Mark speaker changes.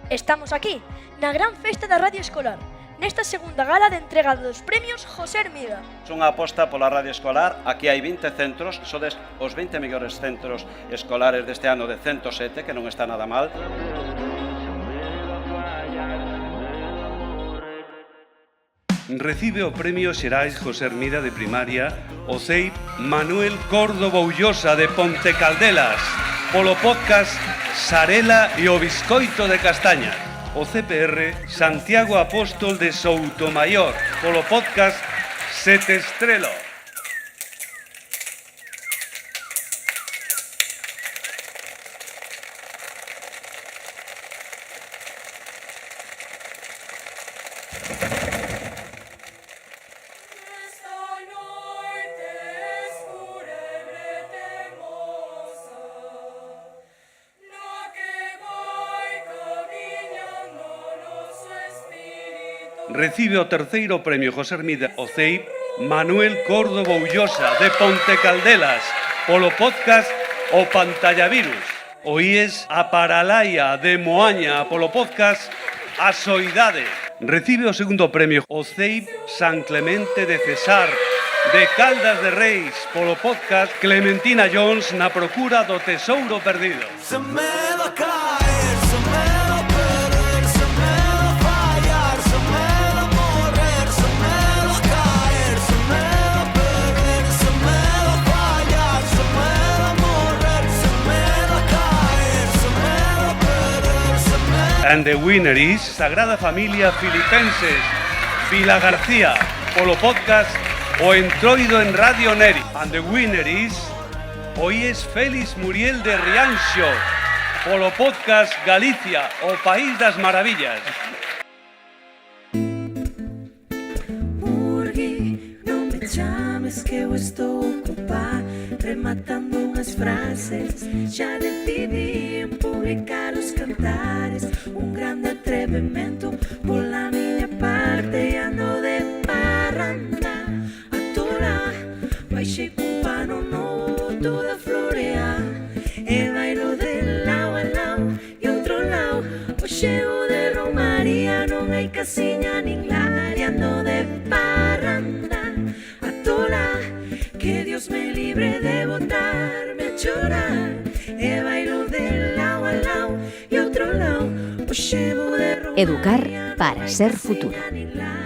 Speaker 1: Estamos aquí, na gran festa da Radio Escolar, nesta segunda gala de entrega dos premios José Hermida.
Speaker 2: Unha aposta pola radio escolar. Aquí hai 20 centros, sodes os 20 mellores centros escolares deste ano de 107, que non está nada mal.
Speaker 3: Recibe o premio Xerais José Hermida de primaria o CEIP Manuel Córdoba Ullosa de Pontecaldelas polo podcast Sarela e o Biscoito de Castaña. O CPR Santiago Apóstol de Soutomayor polo podcast Sete Estrelo. Recibe o terceiro premio José Hermida o CEIP Manuel Córdoba Ullosa de Pontecaldelas polo podcast O Pantallavirus. O IES A Paralaia de Moaña polo podcast A Soidade. Recibe o segundo premio o CEIP San Clemente de Cesar de Caldas de Reis polo podcast Clementina Jones na procura do tesouro perdido. And the winner is Sagrada Familia Filipenses Vila García polo podcast O Entroido en Radio Neri. And the winner is o IES Félix Muriel de Rianxo polo podcast Galicia, o País das Maravillas.
Speaker 4: Murgui, non me chames que eu estou ocupada rematando unhas frases. Já decidi en publicar os cantares, un grande atrevimento pola miña parte. Ando de parranda a toda, baixei cun pano novo toda florea, e bailo de lao a lao e outro lao. O chego de Romaría non hai casiña nin lar, e ando de parranda a toda, que Dios me libre de botarme a chorar, e bailo de lao a lao e outro lao. O chego de Romaría
Speaker 5: Educar para ser
Speaker 4: non hai
Speaker 5: futuro.
Speaker 4: casiña nin lar.